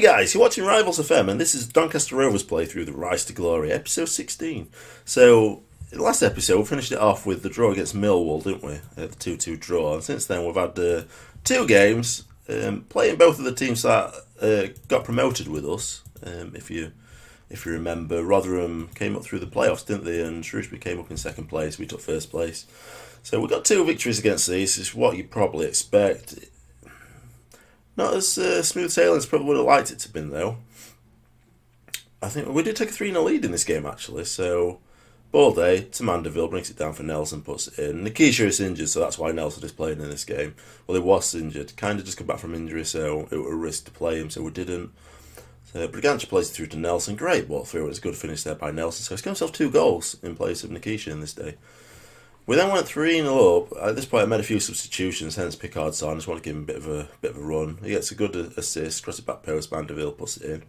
guys, you're watching Rivals FM, and this is Doncaster Rovers playthrough, The Rise to Glory, episode 16. So, in the last episode, we finished it off with the draw against Millwall, didn't we? The 2-2 draw, and since then we've had two games, playing both of the teams that got promoted with us. If you remember, Rotherham came up through the playoffs, didn't they? And Shrewsbury came up in second place, we took first place. So we got two victories against these, it's what you probably expect. Not as smooth sailing as probably would have liked it to have been, though. I think we did take a 3-0 lead in this game, actually. So, ball day to Mandeville, brings it down for Nelson, puts it in. Nikisha is injured, so that's why Nelson is playing in this game. Well, he was injured. Kind of just come back from injury, so it was a risk to play him, so we didn't. So, Brigantia plays it through to Nelson. Great ball through. It was a good finish there by Nelson. So, he's got himself 2 goals in place of Nikisha in this day. We then went 3-0 up. At this point, I made a few substitutions, hence Pickard's on. I just want to give him a bit of a run. He gets a good assist, cross it back post, Mandeville puts it in.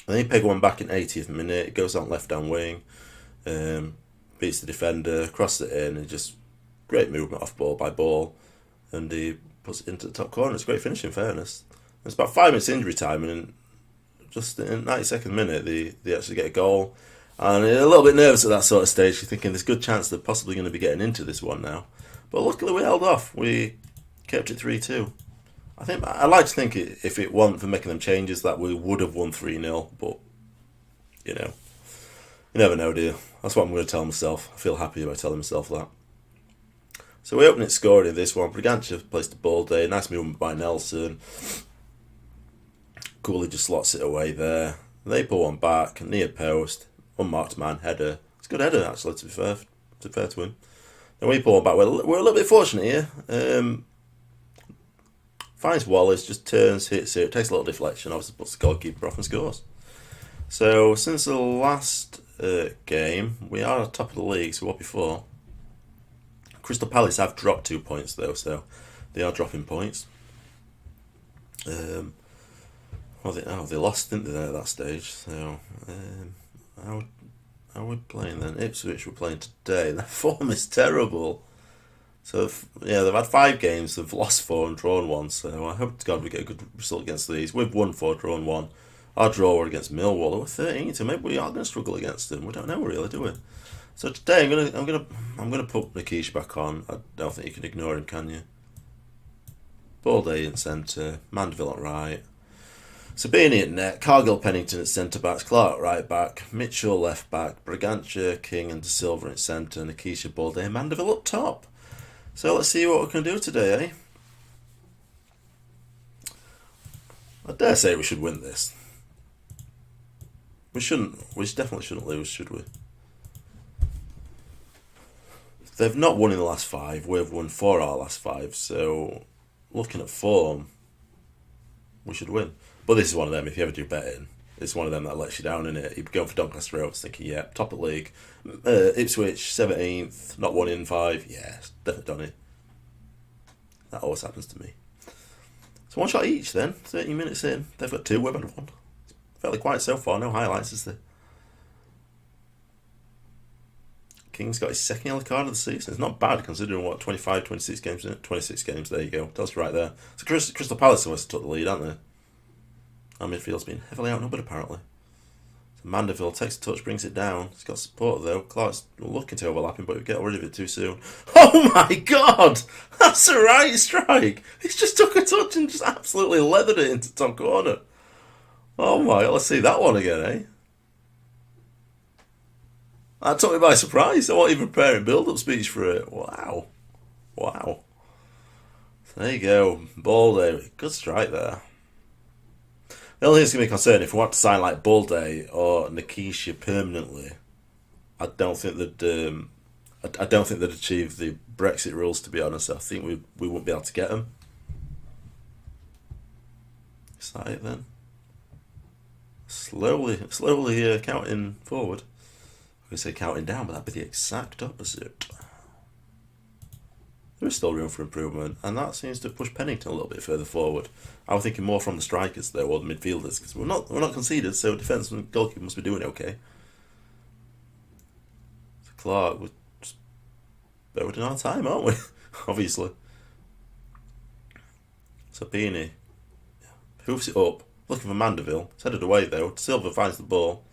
And then he pegged one back in 80th minute. It goes on left down wing, beats the defender, crosses it in, and just great movement off ball by ball, and he puts it into the top corner. It's a great finish, in fairness. It's about 5 minutes injury time, and just in the 92nd minute, they actually get a goal. And a little bit nervous at that sort of stage, you're thinking there's a good chance they're possibly going to be getting into this one now. But luckily we held off. We kept it 3-2. I'd like to think if it wasn't for making them changes that we would have won 3-0. But, you never know, do you? That's what I'm going to tell myself. I feel happy about telling myself that. So we open it scored in this one. Brigantia placed the ball there. Nice movement by Nelson. Cooley just slots it away there. They pull one back, near post. Unmarked man, header. It's a good header, actually, to be fair to him. Then we pull back. We're a little bit fortunate here. Finds Wallace, just turns, hits it, takes a little deflection, obviously puts the goalkeeper off and scores. So, since the last game, we are at the top of the league, so what before? Crystal Palace have dropped 2 points, though, so they are dropping points. They lost, didn't they, at that stage? So, how are we playing then? Ipswich we're playing today. Their form is terrible. So, they've had 5 games, they've lost 4 and drawn 1, so I hope to God we get a good result against these. We've won 4, drawn 1. Our draw were against Millwall, they were 13, so maybe we are going to struggle against them. We don't know really, do we? So today I'm gonna put Nikish back on. I don't think you can ignore him, can you? Balday in centre, Mandeville at right. Sabini at net, Cargill Pennington at centre backs, Clark at right back, Mitchell left back, Brigantia, King and De Silva at centre, Nikisha, Balday and Mandeville up top. So let's see what we can do today, eh? I dare say we should win this. We definitely shouldn't lose, should we? They've not won in the last 5, we've won 4 our last 5, so looking at form, we should win. But this is one of them, if you ever do betting, it's one of them that lets you down, innit? You're going for Doncaster Rovers thinking, yeah, top of the league. Ipswich, 17th, not 1 in 5. Yeah, definitely done it. That always happens to me. So 1 shot each then, 30 minutes in. They've got 2, we've had 1. Fairly quiet so far, no highlights, is there? King's got his 2nd yellow card of the season. It's not bad considering what, 25, 26 games in it? 26 games, there you go. Tells you right there. So Crystal Palace always took the lead, aren't they? Our midfield's been heavily outnumbered apparently. So Mandeville takes a touch, brings it down. He's got support though. Clark's looking to overlap him, but we get rid of it too soon. Oh my God! That's a right strike! He's just took a touch and just absolutely leathered it into top corner. Oh my God, let's see that one again, eh? That took me by surprise. I wasn't even preparing build-up speech for it. Wow. So there you go. Balday. Good strike there. The only thing that's going to be concerned, if we want to sign like Balday or Nikisha permanently, I don't think they'd achieve the Brexit rules, to be honest. I think we won't be able to get them. Is that it then? Slowly counting forward. I could say counting down, but that'd be the exact opposite. There is still room for improvement, and that seems to push Pennington a little bit further forward. I was thinking more from the strikers though, or the midfielders, because we're not conceded, so defence and goalkeeper must be doing okay. So Clark, we're just in our time, aren't we? Obviously. So Beanie, Hoofs it up. Looking for Mandeville. It's headed away though. Silva finds the ball.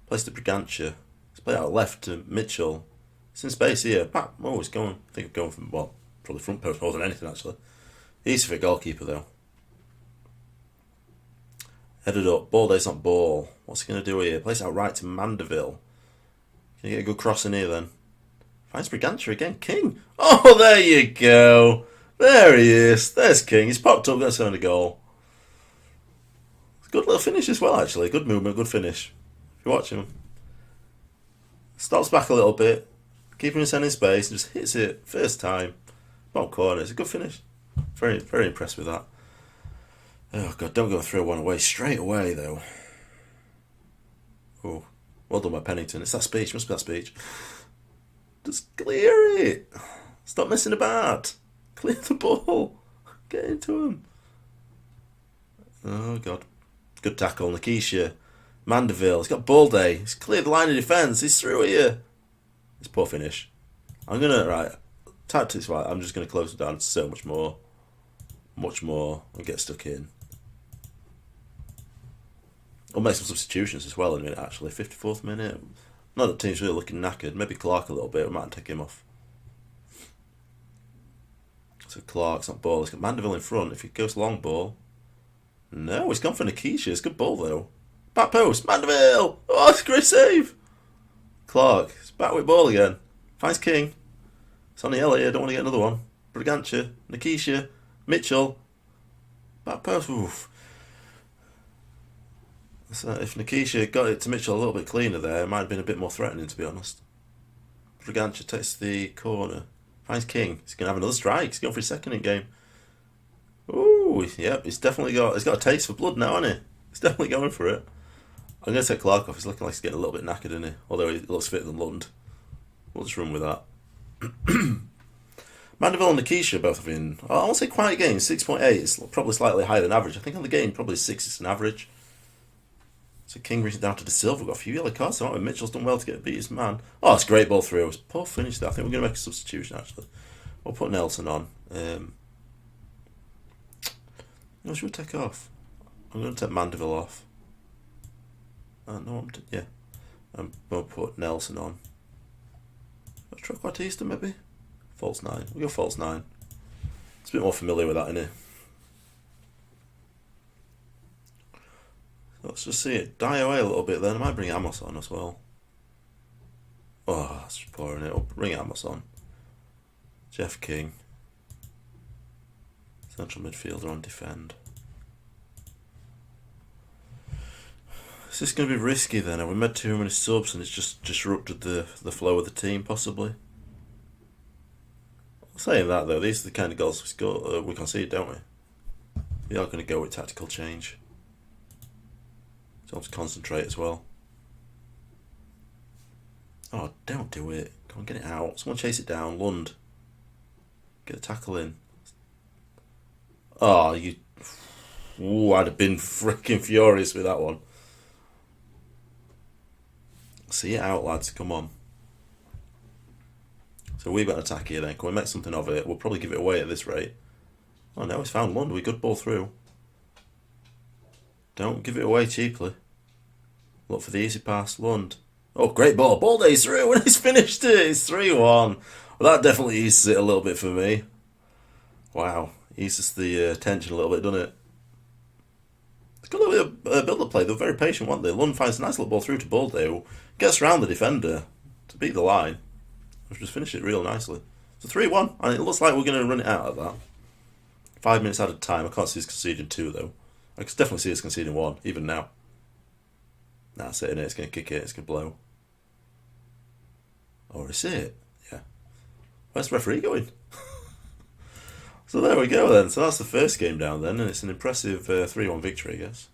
Plays to Brigantia. It's played out left to Mitchell. It's in space here. Oh, he's going. I think I'm going from, well, probably front post more than anything actually. Easy for a goalkeeper though. Headed up. Ball day's not ball. What's he going to do here? Plays out right to Mandeville. Can you get a good cross in here then? Finds Brigantia again. King. Oh, there you go. There he is. There's King. He's popped up. That's only a goal. Good little finish as well, actually. Good movement, good finish. If you watch him. Stops back a little bit. Keeping his hand in space. And just hits it first time. Bottom corner. It's a good finish. Very, very impressed with that. Oh, God. Don't go and throw one away. Straight away, though. Oh. Well done by Pennington. It's that speech. Must be that speech. Just clear it. Stop messing about. Clear the ball. Get into him. Oh, God. Good tackle. Nikisha. Mandeville. He's got ball day. He's cleared the line of defence. He's through here. It's poor finish. I'm going to, right, tactics right, I'm just going to close it down so much more. Much more. And get stuck in. I'll make some substitutions as well in a minute, actually. 54th minute. Not that the team's really looking knackered. Maybe Clark a little bit. We might take him off. So Clark's not ball. He's got Mandeville in front. If he goes long ball. No, he's gone for Nikisha. It's a good ball, though. Back post. Mandeville! Oh, it's a great save! Clark. He's back with ball again. Finds King. Sonny Elliott. Don't want to get another one. Brigantia. Nikisha. Mitchell. Back post. Oof. So if Nikisha got it to Mitchell a little bit cleaner there, it might have been a bit more threatening, to be honest. Brigantia takes the corner. Finds King. He's going to have another strike. He's going for his second in game. Ooh, yep, he's got a taste for blood now, hasn't he? He's definitely going for it. I'm going to take Clark off. He's looking like he's getting a little bit knackered, isn't he? Although he looks fitter than Lund. We'll just run with that. Mandeville and Nikisha both have been, I won't say quiet games. 6.8 is probably slightly higher than average. I think on the game, probably 6 is an average. So King reaches down to De Silva. Got a few yellow cards. So Mitchell's done well to get beat his man. Oh, it's a great ball through. It's a poor finish there. I think we're going to make a substitution, actually. We'll put Nelson on. No, should we take off? I'm going to take Mandeville off. No, yeah. I'm going to put Nelson on. Let's try Quartista, maybe? False 9. We'll go false 9. It's a bit more familiar with that, isn't it? So let's just see it die away a little bit then. I might bring Amos on as well. Oh, that's just pouring it up. Bring Amos on. Jeff King. Central midfielder on defend. Is this going to be risky then? Have we made too many subs and it's just disrupted the flow of the team, possibly? Saying that though, these are the kind of goals we concede, don't we? We are going to go with tactical change. So to concentrate as well. Oh, don't do it. Come on, get it out. Someone chase it down. Lund. Get a tackle in. Oh, you... Ooh, I'd have been freaking furious with that one. See it out, lads. Come on. So we've got an attack here then. Can we make something of it? We'll probably give it away at this rate. Oh no, he's found Lund. We good ball through. Don't give it away cheaply. Look for the easy pass. Lund. Oh, great ball. Ball day's through and he's finished it. It's 3-1. Well, that definitely eases it a little bit for me. Wow. Eases the tension a little bit, doesn't it? It's got a little bit of build-up play. They were very patient, weren't they? Lund finds a nice little ball through to Balday, who gets around the defender to beat the line. We've just finished it real nicely. It's a 3-1, and it looks like we're going to run it out of that. 5 minutes out of time. I can't see us conceding 2, though. I can definitely see us conceding 1, even now. That's it, innit? It's going to kick it. It's going to blow. Or is it? Yeah. Where's the referee going? So there we go then. So that's the first game down then, and it's an impressive 3-1 victory, I guess.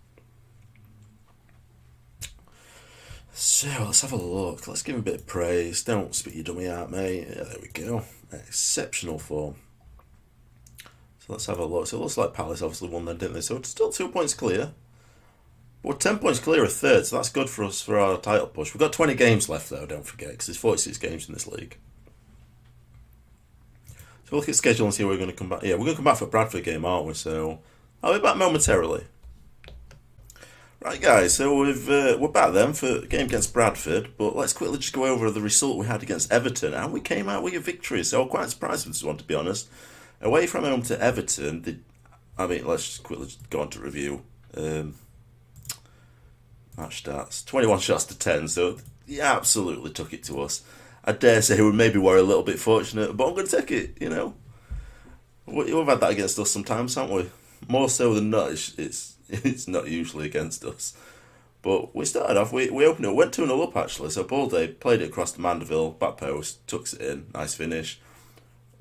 So let's have a look. Let's give him a bit of praise. Don't spit your dummy out, mate. Yeah, there we go. Exceptional form. So let's have a look. So it looks like Palace obviously won then, didn't they? So it's still 2 points clear. But we're 10 points clear of third, so that's good for us for our title push. We've got 20 games left though, don't forget, because there's 46 games in this league. So we'll look at schedule and see where we're going to come back. Yeah, we're going to come back for Bradford game, aren't we? So I'll be back momentarily. Right, guys, so we're back then for a game against Bradford, but let's quickly just go over the result we had against Everton, and we came out with a victory, so I'm quite surprised with this one, to be honest. Away from home to Everton, let's just quickly just go on to review. Match stats 21 shots to 10, so he absolutely took it to us. I dare say we maybe were a little bit fortunate, but I'm going to take it. We've had that against us sometimes, haven't we? More so than not, it's not usually against us. But we started off, we opened it, went 2-0 up actually, so Balde played it across to Mandeville, back post, tucks it in, nice finish.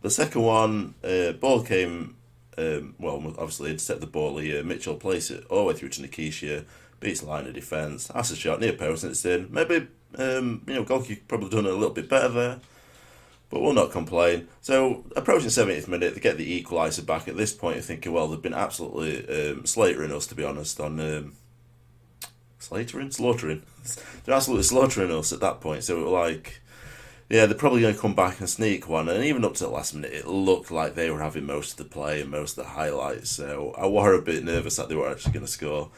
The second one, ball came, obviously intercept the ball here, Mitchell plays it all the way through to Nikisha, beats the line of defence, has a shot near post and it's in. Maybe, goalkeeper could probably done it a little bit better there, but we'll not complain. So, approaching 70th minute, they get the equaliser back. At this point, you're thinking, well, they've been absolutely slatering us, to be honest, on... Slaughtering. They're absolutely slaughtering us at that point. So, yeah, they're probably going to come back and sneak one. And even up to the last minute, it looked like they were having most of the play and most of the highlights. So, I was a bit nervous that they were actually going to score.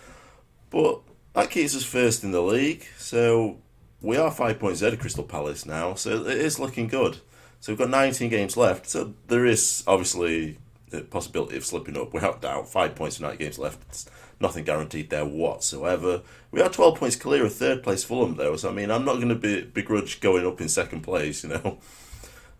But that keeps us first in the league. So, we are 5 points ahead of Crystal Palace now. So, it is looking good. So, we've got 19 games left. So, there is obviously a possibility of slipping up, without doubt. 5 points and 9 games left. It's nothing guaranteed there whatsoever. We are 12 points clear of third place Fulham, though. So, I'm not going to begrudge going up in second place.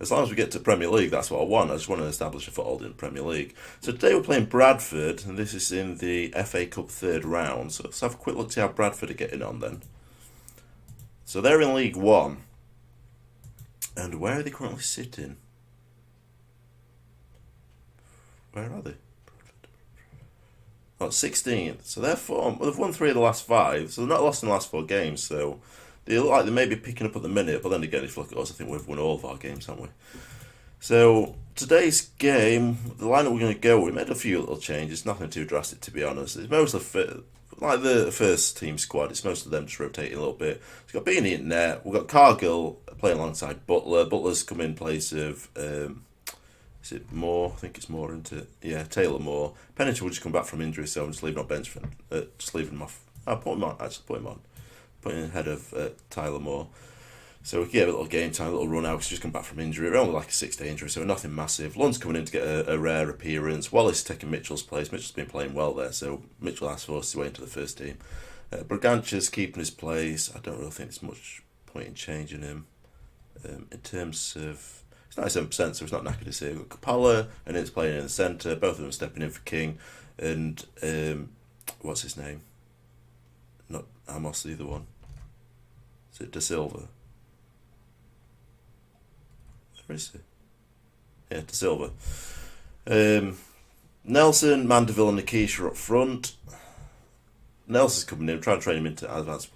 As long as we get to Premier League, that's what I want. I just want to establish a foothold in the Premier League. So today we're playing Bradford, and this is in the FA Cup third round. So let's have a quick look to see how Bradford are getting on then. So they're in League One. And where are they currently sitting? Where are they? Oh, 16th. So they've won 3 of the last 5, so they're not lost in the last 4 games, so they look like they may be picking up at the minute, but then again, if you look at us, I think we've won all of our games, haven't we? So, today's game, the lineup we're going to go, we made a few little changes, nothing too drastic to be honest. It's mostly like the first team squad, it's most of them just rotating a little bit. We've got Beanie in net, we've got Cargill playing alongside Butler. Butler's come in place of, is it Moore? I think it's Moore, isn't it? Yeah, Taylor Moore. Pennington will just come back from injury, so I'm just leaving on bench for just leaving him off. I'll put him on, actually, put him on. Putting ahead of Tyler Moore. So we can get a little game time, a little run out, because he's just come back from injury. We're only like a 6-day injury, so nothing massive. Lund's coming in to get a rare appearance. Wallace taking Mitchell's place. Mitchell's been playing well there, so Mitchell has forced his way into the first team. Bragantia's keeping his place. I don't really think there's much point in changing him. In terms of... It's 97%, so it's not knackered to see. We've got Capella, and it's playing in the centre. Both of them stepping in for King. And, what's his name? Not Amos, the other one. Is it De Silva? Where is he? Yeah, De Silva. Nelson, Mandeville, and Nikisha up front. Nelson's coming in, trying to train him into advanced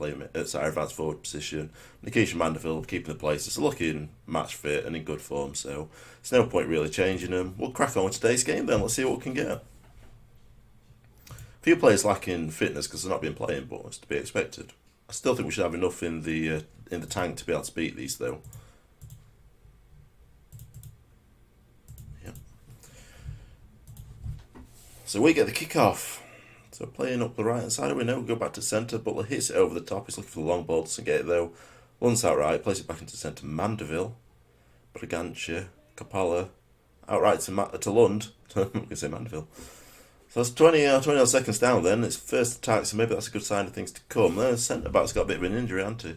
forward position. Nikisha, Mandeville keeping the places, looking match fit and in good form. So there's no point really changing them. We'll crack on with today's game then. Let's see what we can get. Few players lacking fitness because they're not been playing, but it's to be expected. I still think we should have enough in the tank to be able to beat these, though. Yep. So we get the kick-off. So playing up the right hand side, we know we'll go back to centre. Butler hits it over the top. He's looking for the long ball, doesn't get it though. Lund's outright, plays it back into centre. Mandeville, Bragantia, Capalla, outright to Lund. I'm going to say Mandeville. So that's 20 odd seconds down then. It's first attack, so maybe that's a good sign of things to come. The centre back's got a bit of an injury, hasn't he?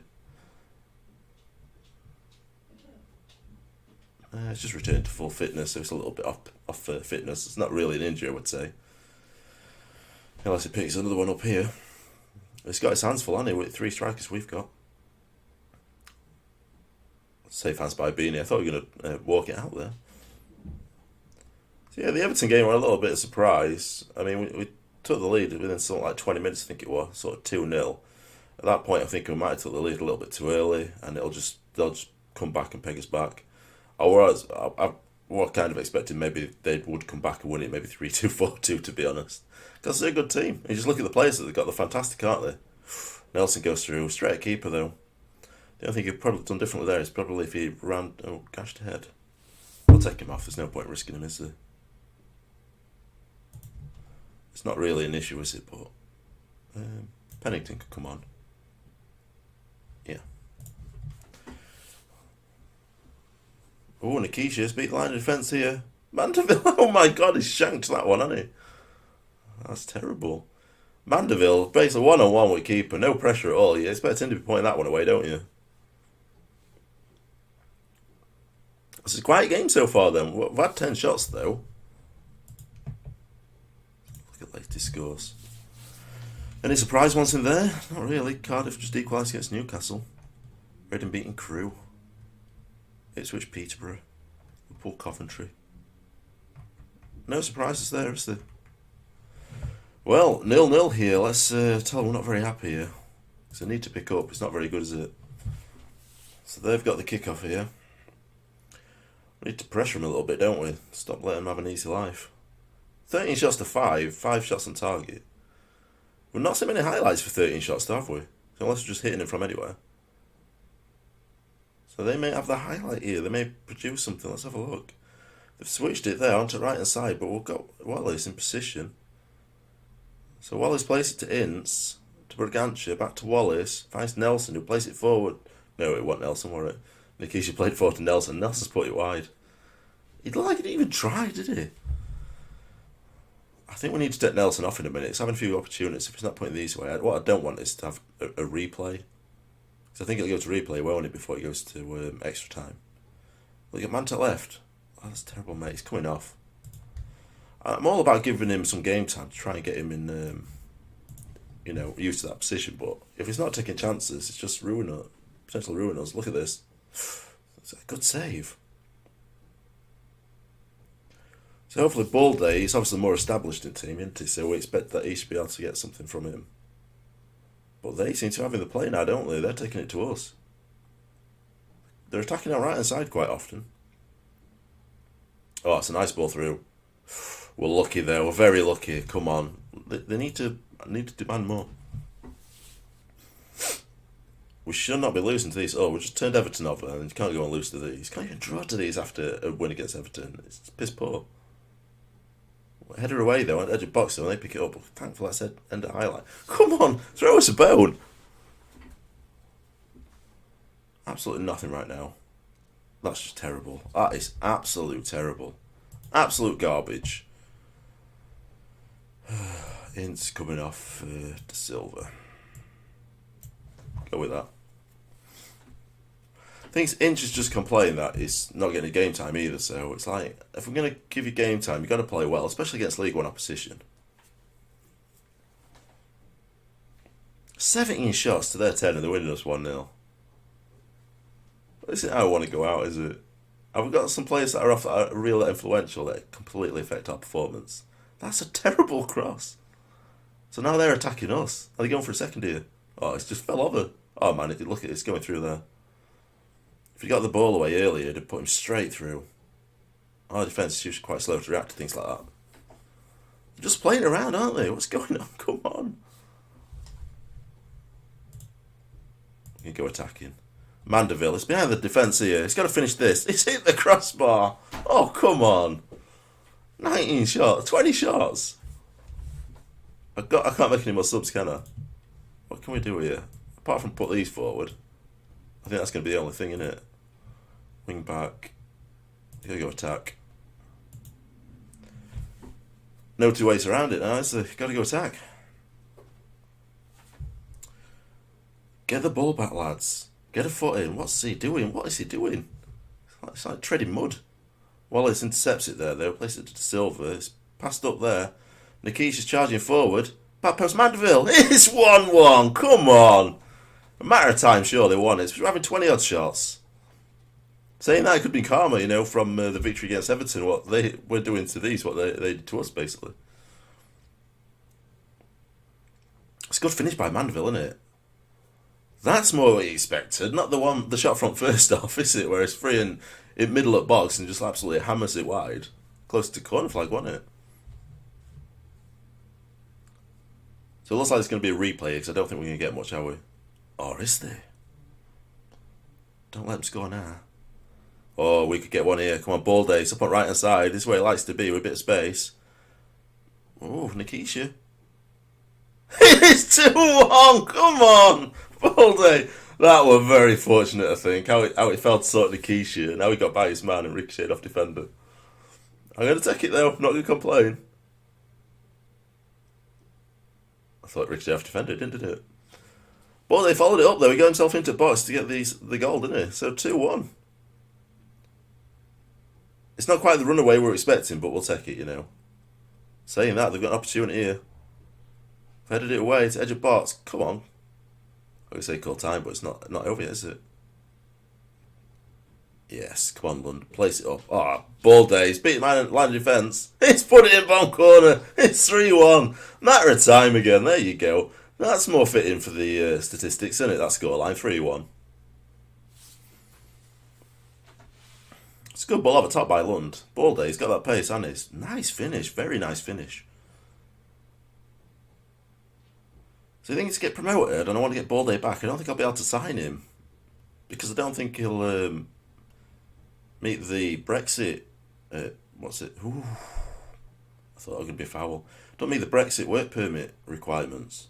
It's just returned to full fitness, so it's a little bit off fitness. It's not really an injury, I would say. Unless he picks another one up here. He's got his hands full, hasn't he, with 3 strikers we've got. Safe hands by Beanie. I thought we were going to walk it out there. So yeah, the Everton game were a little bit of surprise. I mean, we took the lead within something like 20 minutes, I think it was, sort of 2-0. At that point, I think we might have took the lead a little bit too early, and they'll just come back and peg us back. I was kind of expecting maybe they would come back and win it, maybe 3-2, 4-2, to be honest. Because they're a good team. You just look at the players that they've got, they're fantastic, aren't they? Nelson goes through, straight at keeper though. The only thing he'd probably done differently there is probably if he gashed ahead. I'll take him off, there's no point risking him, is there? It's not really an issue, is it? But Pennington could come on. Yeah. Oh, Nikisha's beat the line of defence here. Mandeville, oh my god, he's shanked that one, hasn't he? That's terrible. Mandeville, basically one-on-one with keeper, no pressure at all. You expect him to be pointing that one away, don't you? This is quite a game so far then. We've had 10 shots though. Look at latest scores. Any surprise ones in there? Not really. Cardiff just equalised against Newcastle. Reading beating Crewe. Ipswich, Peterborough. Liverpool, Coventry. No surprises there, is there? Well, 0-0 here. Let's tell them we're not very happy here. Because they need to pick up. It's not very good, is it? So they've got the kick-off here. We need to pressure them a little bit, don't we? Stop letting them have an easy life. 13 shots to 5. 5 shots on target. We've not seen many highlights for 13 shots, have we? So unless we're just hitting it from anywhere. So they may have the highlight here. They may produce something. Let's have a look. They've switched it there onto the right hand side, but we've got Wallace in position. So Wallace plays it to Ince, to Bragantia, back to Wallace, finds Nelson, who plays it forward. No, it wasn't Nelson, was it? Nikisha played forward to Nelson. Nelson's put it wide. He didn't like it even try, did he? I think we need to take Nelson off in a minute. He's having a few opportunities. If he's not putting these away, what I don't want is to have a replay. Because I think it'll go to replay, won't it, before it goes to extra time. Look at man to left. Oh, that's terrible, mate. He's coming off. I'm all about giving him some game time to try and get him in, used to that position. But if he's not taking chances, it's just potentially ruin us. Look at this. It's a good save. So hopefully Baldy, he's obviously more established in the team, isn't he? So we expect that he should be able to get something from him. But they seem to have in the play now, don't they? They're taking it to us. They're attacking our right hand side quite often. Oh, it's a nice ball through. We're lucky there. We're very lucky. Come on. They need to demand more. We should not be losing to these. Oh, we just turned Everton over and you can't go and lose to these. Can't even draw to these after a win against Everton. It's piss poor. Header away though, on the edge of box though, and they pick it up. Thankfully I said end of highlight. Come on, throw us a bone. Absolutely nothing right now. That's just terrible. That is absolute terrible. Absolute garbage. Ince coming off to Silva. Go with that. I think Inch is just complaining that he's not getting game time either, so it's like, if we're going to give you game time, you've got to play well, especially against League One opposition. 17 shots to their 10 and they're winning us 1-0. This isn't how I want to go out, is it? And we've got some players that are off that are real influential that completely affect our performance. That's a terrible cross. So now they're attacking us. Are they going for a second here? Oh, it's just fell over. Oh man, look at it, it's going through there. If he got the ball away earlier, it'd put him straight through. Our defence is usually quite slow to react to things like that. They're just playing around, aren't they? What's going on? Come on. You can go attacking. Mandeville is behind the defence here. He's got to finish this. He's hit the crossbar. Oh, come on. 19 shots. 20 shots. I can't make any more subs, can I? What can we do here? Apart from put these forward. I think that's going to be the only thing, isn't it? Wing back. You gotta go attack. No two ways around it now, is there? Gotta go attack. Get the ball back, lads. Get a foot in. What's he doing? What is he doing? It's like treading mud. Wallace intercepts it there. They'll place it to Silva. It's passed up there. Nikisha's charging forward. Back post Mandeville. It's 1-1. Come on. A matter of time, sure, they won it. We're having 20 odd shots. Saying that, it could be karma, from the victory against Everton, what they were doing to these, what they did to us, basically. It's a good finish by Mandeville, isn't it? That's more what you expected, not the shot from first off, is it? Where it's free and in middle of box and just absolutely hammers it wide. Close to corner flag, wasn't it? So it looks like it's going to be a replay, because I don't think we're going to get much, are we? Or is there? Don't let him score now. Oh, we could get one here. Come on, ball day. It's up on right hand side. This is where it likes to be with a bit of space. Oh, Nikisha. It's 2-1. come on! Baldy! That was very fortunate, I think. How it fell to sort of Nikisha. Now he got by his man and ricocheted off defender. I'm going to take it though, I'm not going to complain. I thought ricocheted off defender, didn't it? But they followed it up though. He got himself into box to get the goal, didn't he? So 2-1. It's not quite the runaway we're expecting, but we'll take it, you know. Saying that, they've got an opportunity here. Headed it away to edge of box. Come on. I would say call time, but it's not over yet, is it? Yes, come on, Lund. Place it up. Ah, ball days. Beat the line of defence. It's put it in bottom corner. It's 3-1. Matter of time again. There you go. That's more fitting for the statistics, isn't it? That scoreline, 3-1. It's a good ball over top by Lund. Ball day, he's got that pace, hasn't he? Nice finish, very nice finish. So you think he's to get promoted, and I want to get Ball Day back. I don't think I'll be able to sign him because I don't think he'll meet the Brexit. What's it? Ooh, I thought it was going to be a foul. Don't meet the Brexit work permit requirements.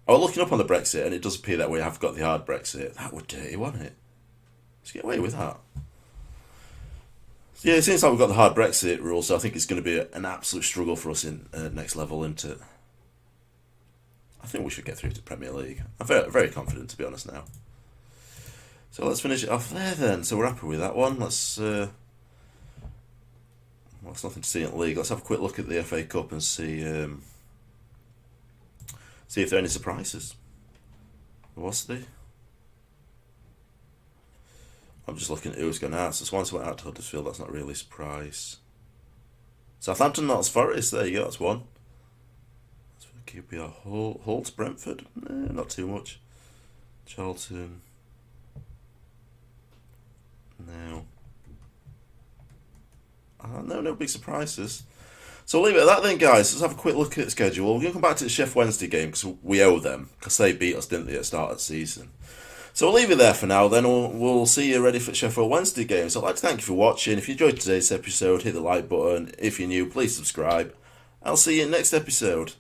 I was looking up on the Brexit, and it does appear that we have got the hard Brexit. That would dirty, wouldn't it? Let's get away with that. Yeah, it seems like we've got the hard Brexit rule, so I think it's going to be an absolute struggle for us in next level, isn't it? I think we should get through to Premier League. I'm very, very confident, to be honest, now. So let's finish it off there then. So we're happy with that one. Let's well, there's nothing to see in the league. Let's have a quick look at the FA Cup and see if there are any surprises. Was there? I'm just looking at who's going out. So Swansea went out to Huddersfield. That's not really a surprise. Southampton, Notts Forest. There you go. That's one. QPR, Hull to Brentford. Not too much. Charlton. No. No big surprises. So we'll leave it at that then, guys. Let's have a quick look at the schedule. We're going to come back to the Sheff Wednesday game because we owe them. Because they beat us, didn't they, at the start of the season. So we'll leave it there for now. Then we'll see you ready for the Sheffield Wednesday game. So I'd like to thank you for watching. If you enjoyed today's episode, hit the like button. If you're new, please subscribe. I'll see you in the next episode.